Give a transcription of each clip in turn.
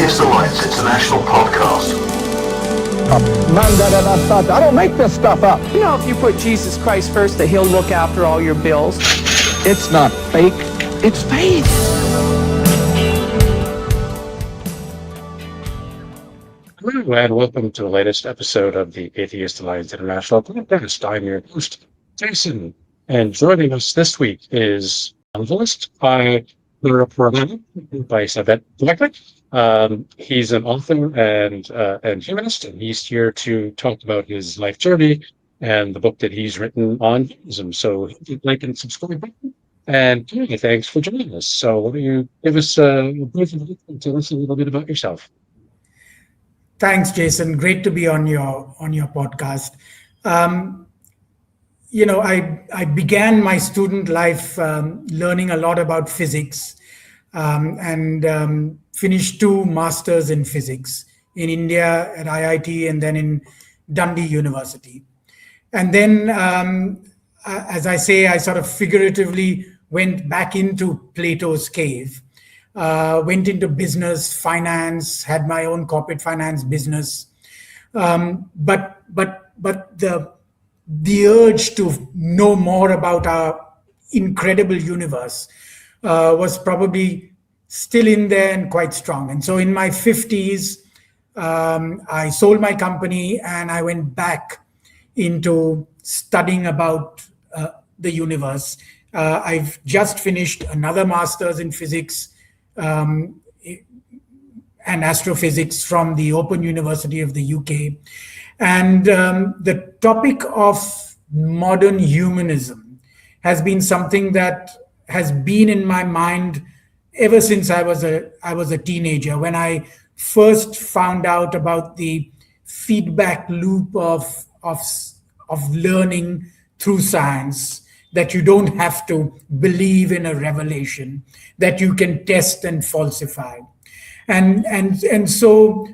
Atheist Alliance International Podcast. I don't make this stuff up. You know, if you put Jesus Christ first, that he'll look after all your bills. It's not fake, it's faith. Hello, and welcome to the latest episode of the Atheist Alliance International Podcast. I'm your host, Jason, and joining us this week is novelist Kai Taraporevala, if I said that correctly. He's an author and humanist, and he's here to talk about his life journey and the book that he's written on humanism. So hit the like and subscribe button. And Kai, thanks for joining us. So why don't you give us a brief introduction and tell us a little bit about yourself? Thanks, Jason. Great to be on your podcast. I began my student life learning a lot about physics and finished 2 masters in physics in India at IIT and then in Dundee University. And then, as I say, I sort of figuratively went back into Plato's cave. Went into business, finance, had my own corporate finance business. But the urge to know more about our incredible universe was probably still in there and quite strong. And so in my 50s, I sold my company and I went back into studying about the universe. I've just finished another master's in physics and astrophysics from the Open University of the UK. And the topic of modern humanism has been something that has been in my mind ever since I was a teenager, when I first found out about the feedback loop of learning through science, that you don't have to believe in a revelation, that you can test and falsify. And so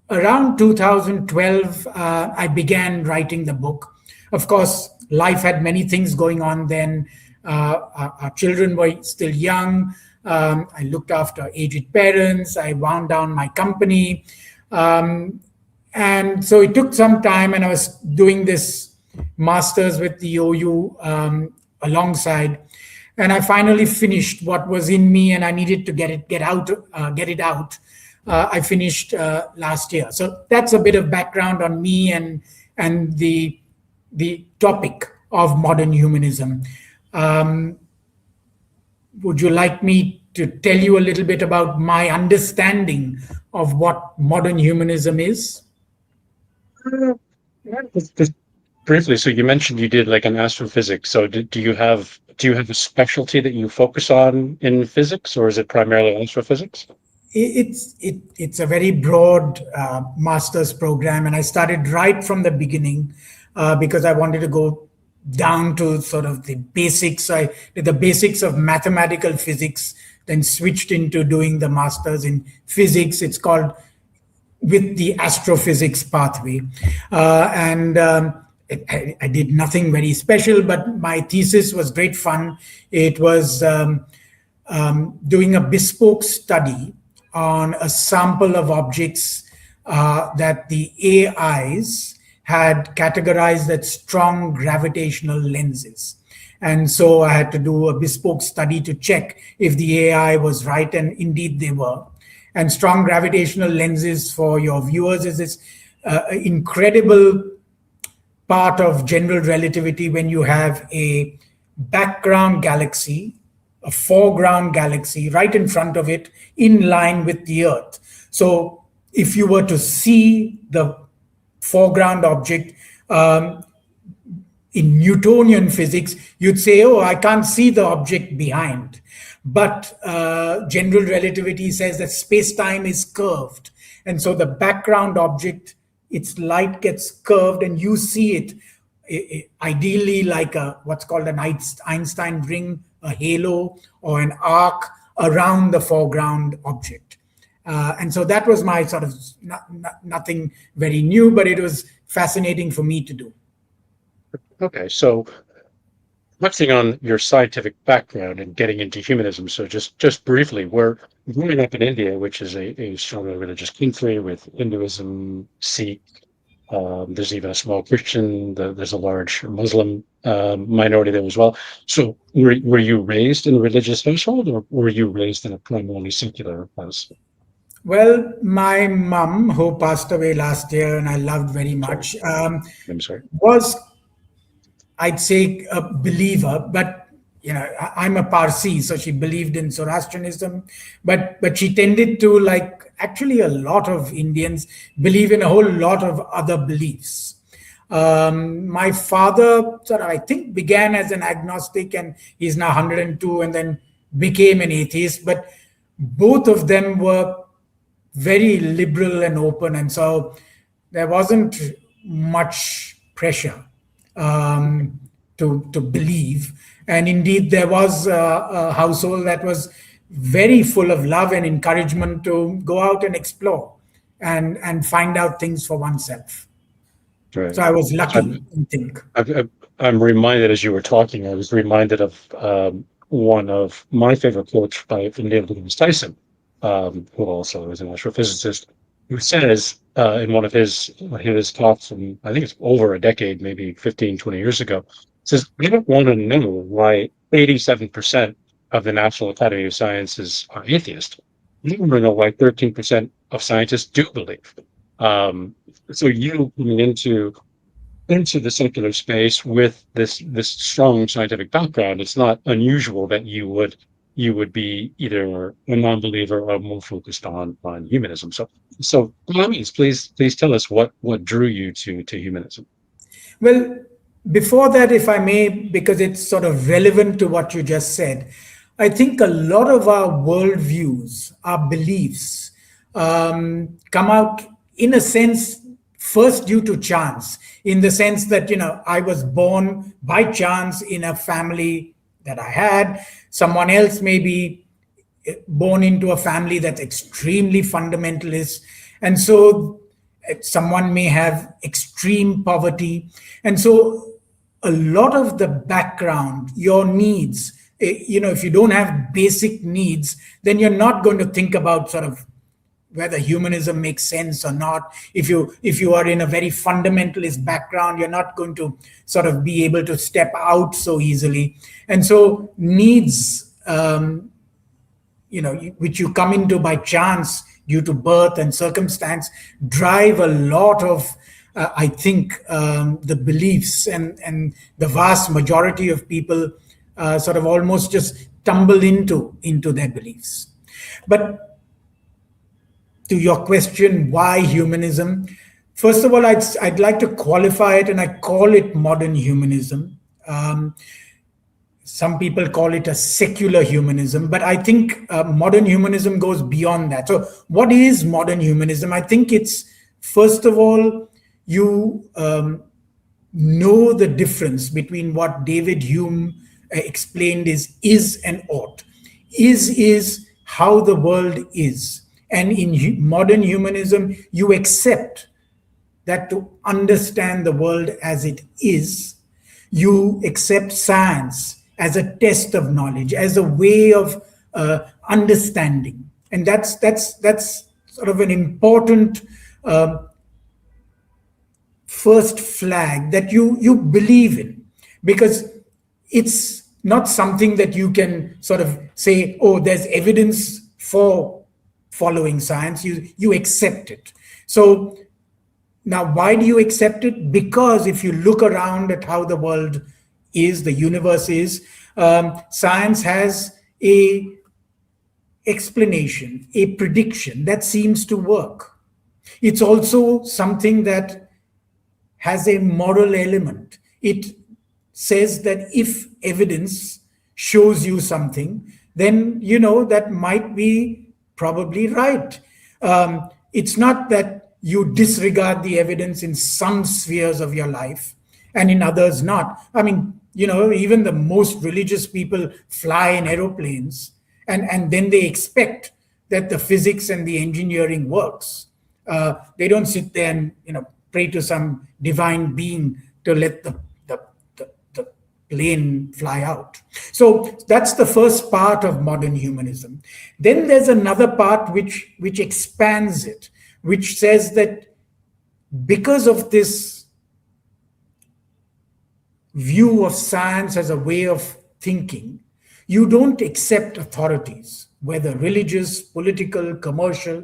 around 2012, I began writing the book. Of course, life had many things going on then. Our children were still young. I looked after aged parents. I wound down my company. And so it took some time, and I was doing this master's with the OU alongside. And I finally finished what was in me, and I needed to get it out. I finished last year. So that's a bit of background on me and the topic of modern humanism. Would you like me to tell you a little bit about my understanding of what modern humanism is? Just briefly, so you mentioned you did like an astrophysics. So do you have a specialty that you focus on in physics, or is it primarily astrophysics? It's a very broad master's program, and I started right from the beginning because I wanted to go down to sort of the basics. I did the basics of mathematical physics, then switched into doing the master's in physics. It's called with the astrophysics pathway. I did nothing very special, but my thesis was great fun. It was doing a bespoke study on a sample of objects that the AIs had categorized as strong gravitational lenses. And so I had to do a bespoke study to check if the AI was right, and indeed they were. And strong gravitational lenses, for your viewers, is this incredible part of general relativity when you have a background galaxy, a foreground galaxy right in front of it, in line with the Earth. So if you were to see the foreground object in Newtonian physics, you'd say, oh, I can't see the object behind. But general relativity says that space-time is curved. And so the background object, its light gets curved and you see it ideally like what's called an Einstein ring, a halo or an arc around the foreground object. And so that was my sort of nothing very new, but it was fascinating for me to do. Okay, so touching on your scientific background and getting into humanism. So just briefly, we're growing up in India, which is a strongly religious country with Hinduism, Sikh. There's even a small Christian. There's a large Muslim minority there as well. So were you raised in a religious household, or were you raised in a primarily secular house? Well, my mum, who passed away last year and I loved very much, I'm sorry. was, I'd say, a believer, but I'm a Parsi, so she believed in Zoroastrianism, but she tended to, like actually a lot of Indians, believe in a whole lot of other beliefs. My father sort of, I think, began as an agnostic, and he's now 102, and then became an atheist. But both of them were very liberal and open, and so there wasn't much pressure to believe. And indeed, there was a household that was very full of love and encouragement to go out and explore and find out things for oneself. Right. So I was lucky, I think. I'm reminded, as you were talking, I was reminded of one of my favorite quotes by Neil deGrasse Tyson, who also is an astrophysicist, who says in one of his talks, and I think it's over a decade, maybe 15, 20 years ago, says, "We don't want to know why 87% of the National Academy of Sciences are atheist. We want to know why 13% of scientists do believe." So you coming into the secular space with this strong scientific background, it's not unusual that you would be either a non-believer or more focused on humanism. So by all means, please tell us what drew you to humanism. Well, before that, if I may, because it's sort of relevant to what you just said, I think a lot of our worldviews, our beliefs, come out, in a sense, first due to chance, in the sense that, I was born by chance in a family that I had. Someone else may be born into a family that's extremely fundamentalist. And so someone may have extreme poverty. And so a lot of the background, your needs, if you don't have basic needs, then you're not going to think about sort of whether humanism makes sense or not. If you are in a very fundamentalist background, you're not going to sort of be able to step out so easily. And so needs, which you come into by chance due to birth and circumstance, drive a lot of, I think, the beliefs, and the vast majority of people sort of almost just tumble into their beliefs. But to your question, why humanism? First of all, I'd like to qualify it, and I call it modern humanism. Some people call it a secular humanism, but I think modern humanism goes beyond that. So what is modern humanism? I think it's, first of all, you know the difference between what David Hume explained is and ought. Is how the world is. And in modern humanism, you accept that to understand the world as it is, you accept science as a test of knowledge, as a way of understanding. And that's sort of an important first flag that you believe in, because it's not something that you can sort of say, oh, there's evidence for following science. You accept it. So now, why do you accept it? Because if you look around at how the world is, the universe is, science has a explanation, a prediction that seems to work. It's also something that has a moral element. It says that if evidence shows you something, then that might be probably right. It's not that you disregard the evidence in some spheres of your life and in others not. I mean, even the most religious people fly in aeroplanes, and then they expect that the physics and the engineering works. They don't sit there and pray to some divine being to let the plane fly out. So that's the first part of modern humanism. Then there's another part which expands it, which says that because of this view of science as a way of thinking, you don't accept authorities, whether religious, political, commercial.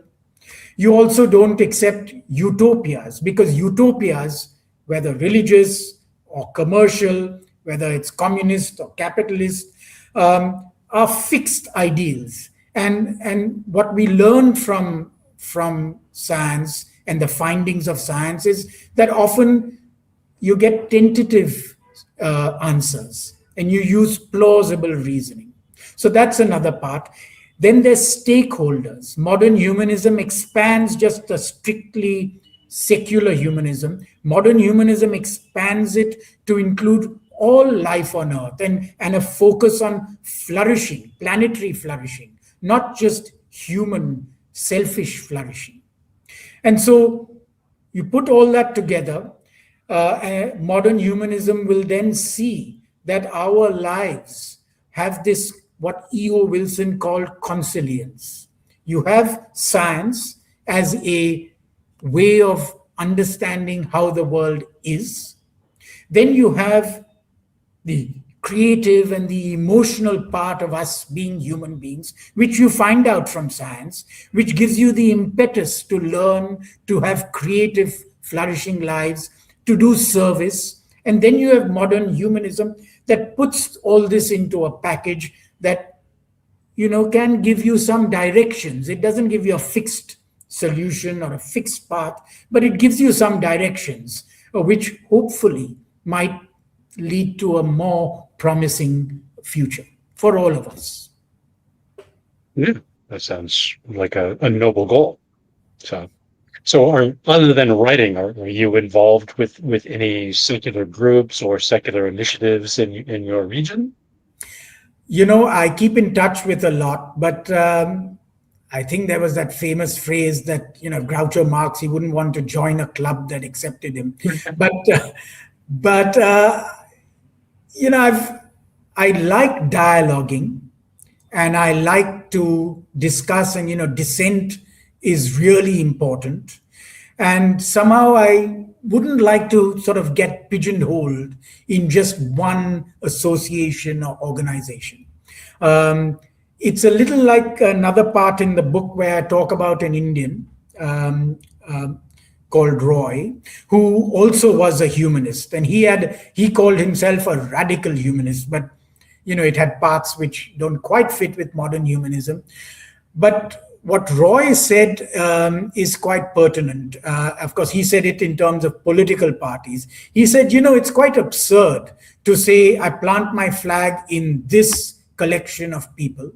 You also don't accept utopias, because utopias, whether religious or commercial, whether it's communist or capitalist, are fixed ideals. And what we learn from science and the findings of science is that often you get tentative answers and you use plausible reasoning. So that's another part. Then there's stakeholders. Modern humanism expands just a strictly secular humanism. Modern humanism expands it to include all life on earth and a focus on flourishing, planetary flourishing, not just human, selfish flourishing. And so you put all that together, modern humanism will then see that our lives have this, what E.O. Wilson called consilience. You have science as a way of understanding how the world is. Then you have the creative and the emotional part of us being human beings, which you find out from science, which gives you the impetus to learn, to have creative, flourishing lives, to do service. And then you have modern humanism that puts all this into a package that, can give you some directions. It doesn't give you a fixed solution or a fixed path, but it gives you some directions, which hopefully might lead to a more promising future for all of us. Yeah, that sounds like a noble goal. So other than writing, are you involved with any secular groups or secular initiatives in your region? I keep in touch with a lot, but I think there was that famous phrase that, Groucho Marx, he wouldn't want to join a club that accepted him. But I like dialoguing, and I like to discuss, and, dissent is really important. And somehow I wouldn't like to sort of get pigeonholed in just one association or organization. It's a little like another part in the book where I talk about an Indian called Roy, who also was a humanist, and he called himself a radical humanist, but it had parts which don't quite fit with modern humanism. But what Roy said is quite pertinent. Of course, he said it in terms of political parties. He said, it's quite absurd to say I plant my flag in this collection of people,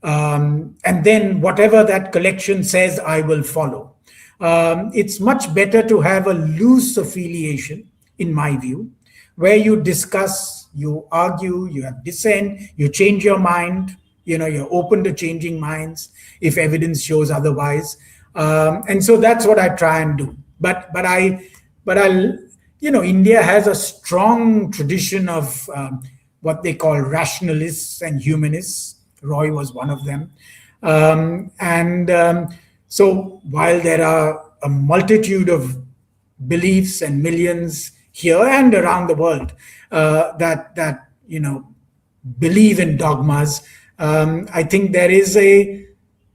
and then whatever that collection says, I will follow. It's much better to have a loose affiliation, in my view, where you discuss, you argue, you have dissent, you change your mind, you're open to changing minds if evidence shows otherwise. And so that's what I try and do. But India has a strong tradition of what they call rationalists and humanists. Roy was one of them. So while there are a multitude of beliefs and millions here and around the world that believe in dogmas, I think there is a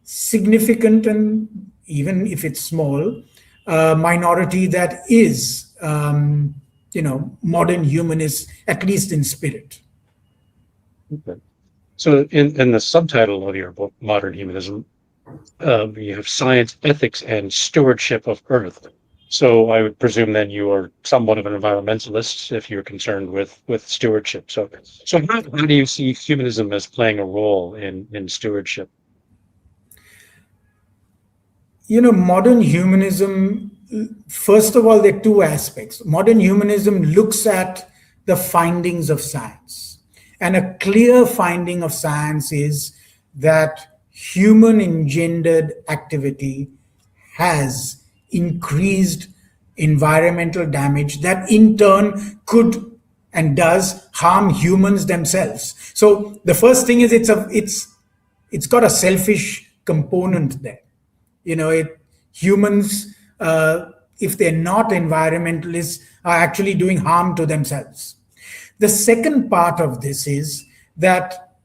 significant, and even if it's small, minority that is modern humanists, at least in spirit. Okay. So in the subtitle of your book, Modern Humanism, you have science, ethics, and stewardship of Earth. So I would presume then you are somewhat of an environmentalist if you're concerned with stewardship. So how do you see humanism as playing a role in stewardship? Modern humanism, first of all, there are two aspects. Modern humanism looks at the findings of science. And a clear finding of science is that human engendered activity has increased environmental damage that in turn could and does harm humans themselves. So the first thing is it's got a selfish component there. Humans, if they're not environmentalists, are actually doing harm to themselves. The second part of this is that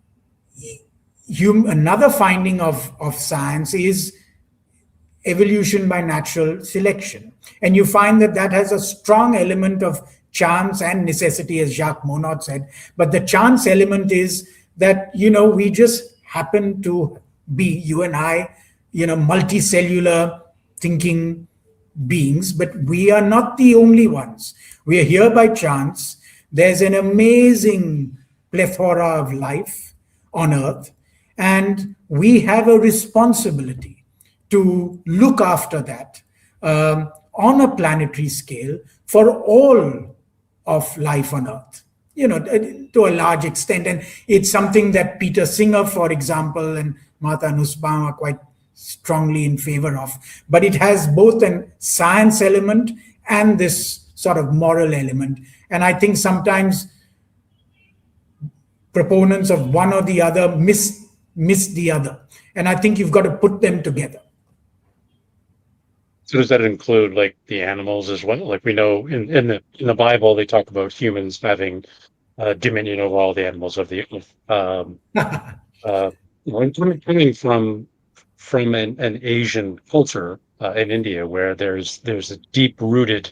another finding of science is evolution by natural selection. And you find that has a strong element of chance and necessity, as Jacques Monod said. But the chance element is that, we just happen to be, you and I, multicellular thinking beings, but we are not the only ones. We are here by chance. There's an amazing plethora of life on Earth, and we have a responsibility to look after that on a planetary scale for all of life on Earth, to a large extent. And it's something that Peter Singer, for example, and Martha Nussbaum are quite strongly in favor of. But it has both a science element and this sort of moral element. And I think sometimes proponents of one or the other miss the other. And I think you've got to put them together. So does that include like the animals as well? Like we know in the Bible, they talk about humans having dominion over all the animals of the earth. Coming from an Asian culture in India, where there's a deep-rooted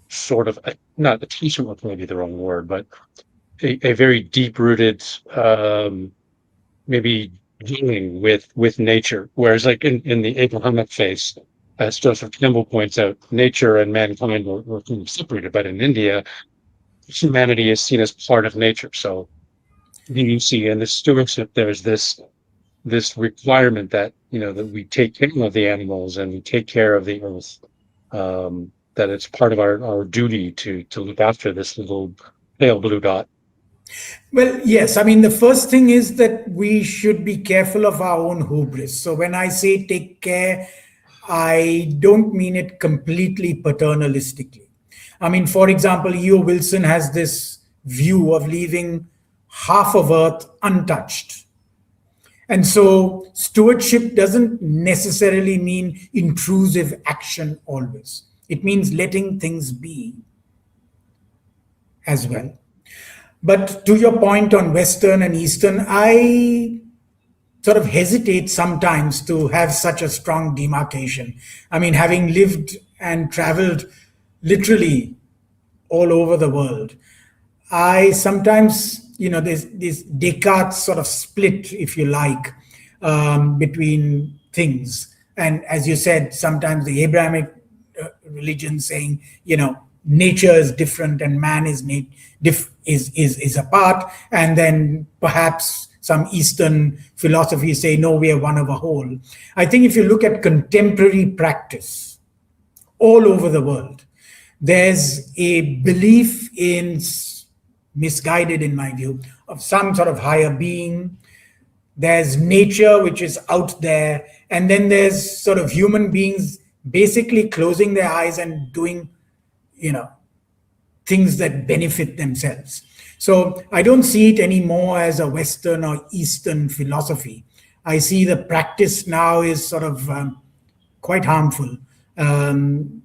sort of, not attachment may be the wrong word, but a very deep-rooted maybe dealing with nature. Whereas like in the Abrahamic faith, as Joseph Campbell points out, nature and mankind were kind of separated, but in India, humanity is seen as part of nature. So you see in the stewardship, there's this requirement that, that we take care of the animals and we take care of the earth, that it's part of our duty to look after this little pale blue dot. Well, yes. I mean, the first thing is that we should be careful of our own hubris. So when I say take care, I don't mean it completely paternalistically. I mean, for example, E.O. Wilson has this view of leaving half of Earth untouched. And so stewardship doesn't necessarily mean intrusive action always. It means letting things be as well. But to your point on Western and Eastern, I sort of hesitate sometimes to have such a strong demarcation. I mean, having lived and traveled literally all over the world, I sometimes, there's this Descartes sort of split, if you like, between things. And as you said, sometimes the Abrahamic religion saying, nature is different and man is apart. And then perhaps some Eastern philosophies say, no, we are one of a whole. I think if you look at contemporary practice all over the world, there's a belief in, misguided in my view, of some sort of higher being. There's nature, which is out there. And then there's sort of human beings basically closing their eyes and doing, things that benefit themselves. So I don't see it anymore as a Western or Eastern philosophy. I see the practice now is sort of quite harmful. And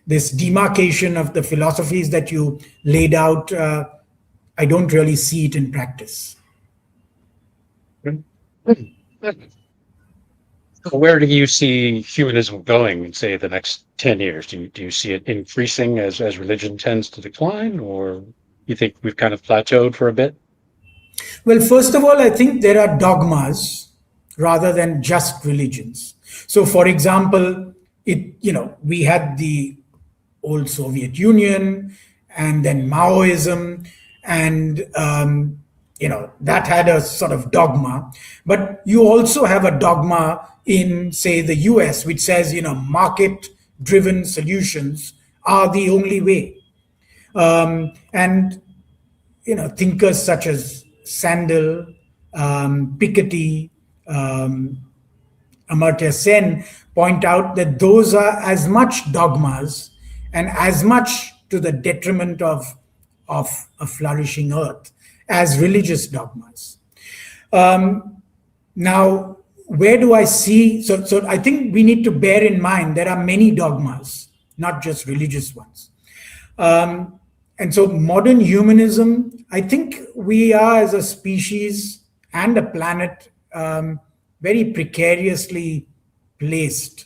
this demarcation of the philosophies that you laid out, I don't really see it in practice. Where do you see humanism going in, say, the next 10 years? Do you see it increasing as religion tends to decline, or you think we've kind of plateaued for a bit? Well, first of all, I think there are dogmas rather than just religions. So, for example, we had the old Soviet Union and then Maoism, and that had a sort of dogma. But you also have a dogma in, say, the US, which says, market-driven solutions are the only way. And thinkers such as Sandel, Piketty, Amartya Sen point out that those are as much dogmas and as much to the detriment of of a flourishing earth as religious dogmas. Now, where do I see? So I think we need to bear in mind there are many dogmas, not just religious ones. And so modern humanism, I think we are as a species and a planet very precariously placed.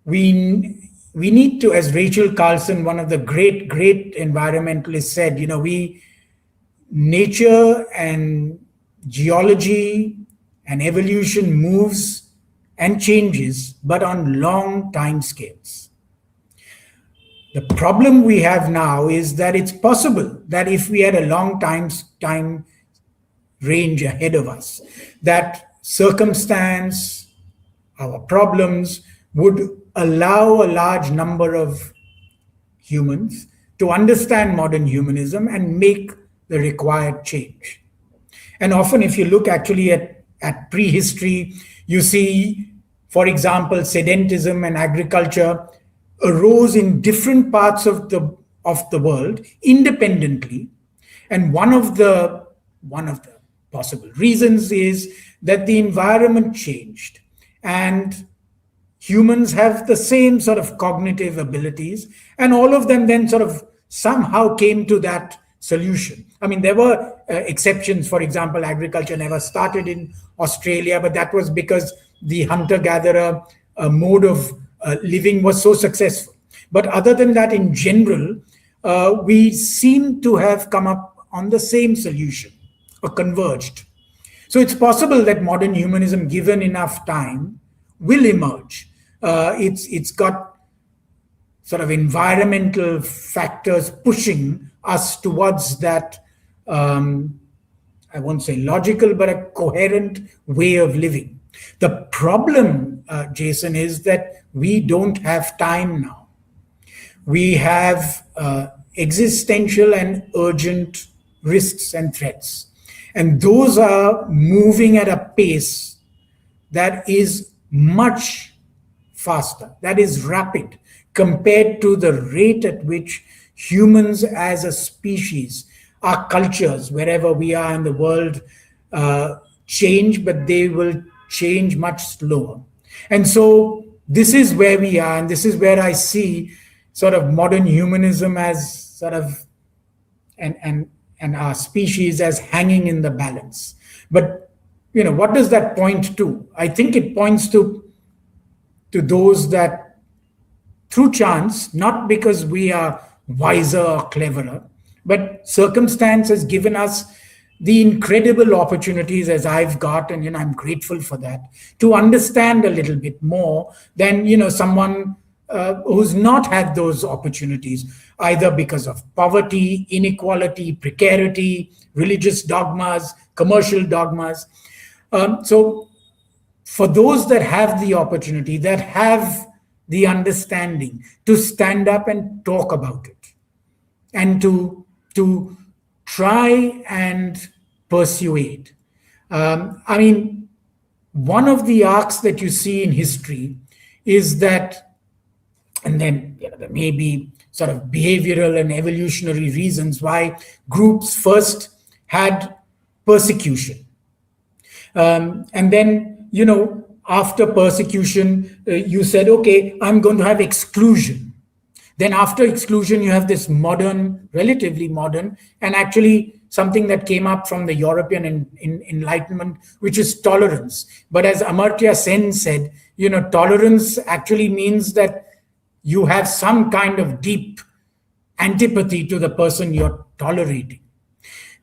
We need to, as Rachel Carlson, one of the great environmentalists said, nature and geology and evolution moves and changes, but on long time scales. The problem we have now is that it's possible that if we had a long time range ahead of us, that circumstance, our problems would allow a large number of humans to understand modern humanism and make the required change. And often if you look actually at prehistory, you see, for example, sedentism and agriculture arose in different parts of the world independently. And one of the possible reasons is that the environment changed and humans have the same sort of cognitive abilities, and all of them then sort of somehow came to that solution. I mean, there were exceptions. For example, agriculture never started in Australia, but that was because the hunter-gatherer mode of living was so successful. But other than that, in general, we seem to have come up on the same solution or converged. So it's possible that modern humanism, given enough time, will emerge. It's got sort of environmental factors pushing us towards that, I won't say logical, but a coherent way of living. The problem, Jason, is that we don't have time now. We have existential and urgent risks and threats. And those are moving at a pace that is much faster, that is rapid, compared to the rate at which humans as a species, our cultures, wherever we are in the world, change, but they will change much slower. And so this is where we are, and this is where I see sort of modern humanism as sort of, and our species as hanging in the balance. But, what does that point to? I think it points to those that through chance, not because we are wiser or cleverer, but circumstance has given us the incredible opportunities as I've got, and I'm grateful for that, to understand a little bit more than someone who's not had those opportunities, either because of poverty, inequality, precarity, religious dogmas, commercial dogmas. So for those that have the opportunity, that have the understanding to stand up and talk about it, and to try and persuade. I mean, one of the arcs that you see in history is that, and then there may be sort of behavioral and evolutionary reasons why groups first had persecution. And then, after persecution, you said, okay, I'm going to have exclusion. Then after exclusion, you have this modern, relatively modern, and actually something that came up from the European Enlightenment, which is tolerance. But as Amartya Sen said, tolerance actually means that you have some kind of deep antipathy to the person you're tolerating.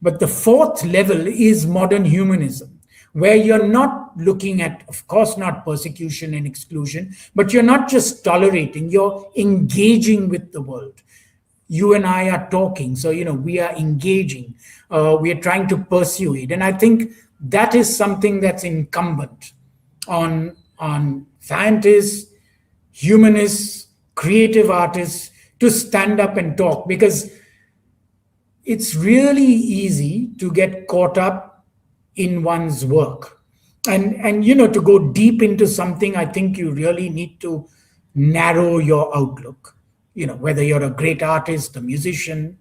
But the fourth level is modern humanism, where you're not looking at, of course, not persecution and exclusion, but you're not just tolerating, you're engaging with the world. You and I are talking, so, we are engaging, we are trying to persuade. And I think that is something that's incumbent on scientists, humanists, creative artists to stand up and talk, because it's really easy to get caught up in one's work. And to go deep into something, I think you really need to narrow your outlook. Whether you're a great artist, a musician,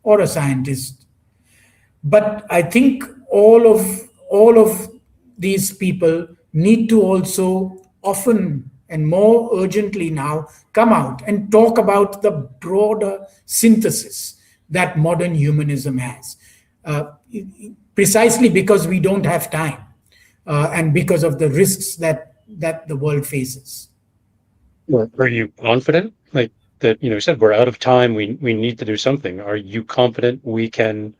or a scientist. But I think all of these people need to also often and more urgently now come out and talk about the broader synthesis that modern humanism has, precisely because we don't have time and because of the risks that the world faces. Are you confident, like that? You said we're out of time. We need to do something. Are you confident we can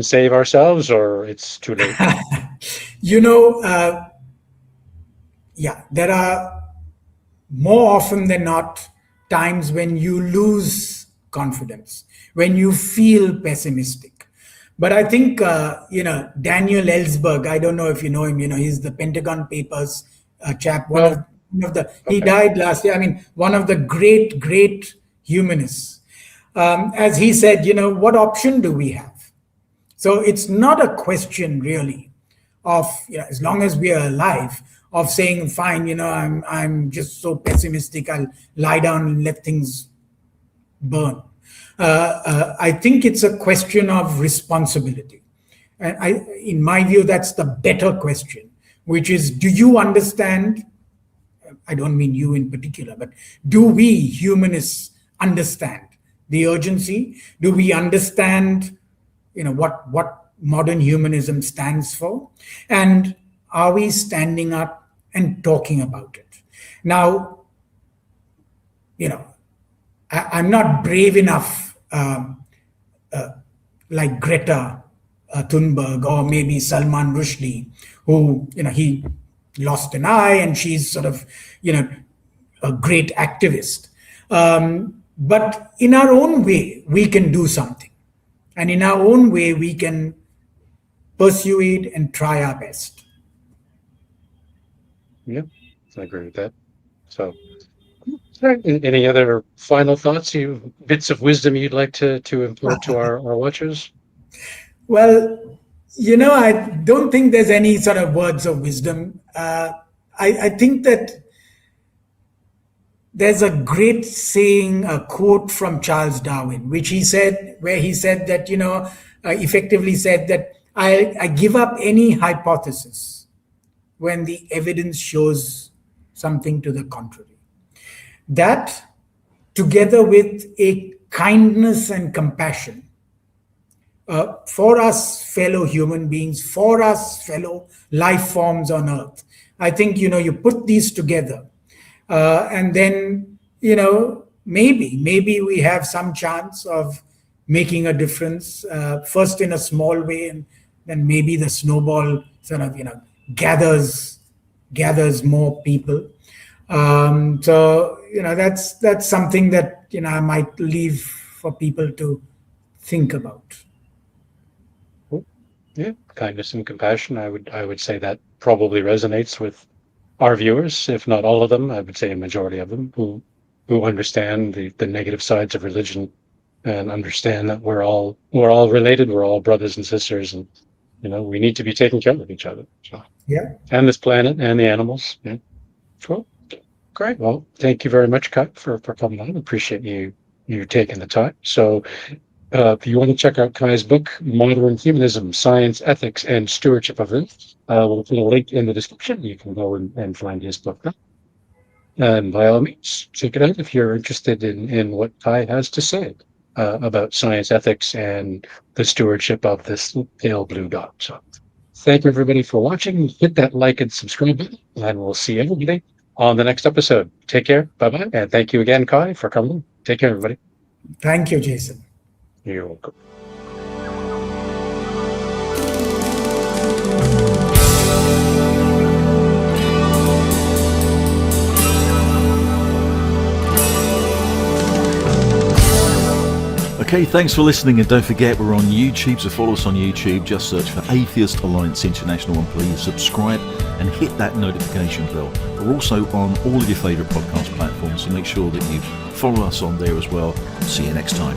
save ourselves, or it's too late? Yeah, there are more often than not times when you lose confidence, when you feel pessimistic. But I think, Daniel Ellsberg, I don't know if you know him, he's the Pentagon Papers chap, he died last year. I mean, one of the great humanists. As he said, what option do we have? So it's not a question really of, as long as we are alive, of saying, fine, I'm just so pessimistic, I'll lie down and let things burn. I think it's a question of responsibility. And in my view, that's the better question, which is, do you understand? I don't mean you in particular, but do we humanists understand the urgency? Do we understand, what modern humanism stands for? And are we standing up and talking about it? Now, I'm not brave enough, like Greta Thunberg or maybe Salman Rushdie, who, he lost an eye and she's sort of, a great activist. But in our own way, we can do something. And in our own way, we can persuade and try our best. Yeah, I agree with that. So, any other final thoughts, bits of wisdom you'd like to impart to our watchers? Well, I don't think there's any sort of words of wisdom. I think that there's a great saying, a quote from Charles Darwin, where he said that, effectively said that I give up any hypothesis when the evidence shows something to the contrary. That, together with a kindness and compassion for us fellow human beings, for us fellow life forms on earth, I think, you put these together and then, maybe we have some chance of making a difference, first in a small way, and then maybe the snowball sort of, gathers more people. So, that's something that, I might leave for people to think about. Yeah, kindness and compassion. I would say that probably resonates with our viewers, if not all of them. I would say a majority of them who understand the negative sides of religion and understand that we're all related. We're all brothers and sisters, and we need to be taking care of each other. So, yeah, and this planet and the animals. Yeah, cool. Great. Well, thank you very much, Kai, for coming on. Appreciate you taking the time. So, if you want to check out Kai's book, Modern Humanism, Science, Ethics, and Stewardship of Earth, we'll put a link in the description. You can go and find his book there. And by all means, check it out if you're interested in what Kai has to say about science, ethics, and the stewardship of this pale blue dot. So, thank you, everybody, for watching. Hit that like and subscribe button, and we'll see everybody on the next episode. Take care. Bye-bye. And thank you again, Kai, for coming. Take care, everybody. Thank you, Jason. You're welcome. Okay, thanks for listening, and don't forget we're on YouTube, so follow us on YouTube. Just search for Atheist Alliance International, and please subscribe and hit that notification bell. We're also on all of your favourite podcast platforms, so make sure that you follow us on there as well. See you next time.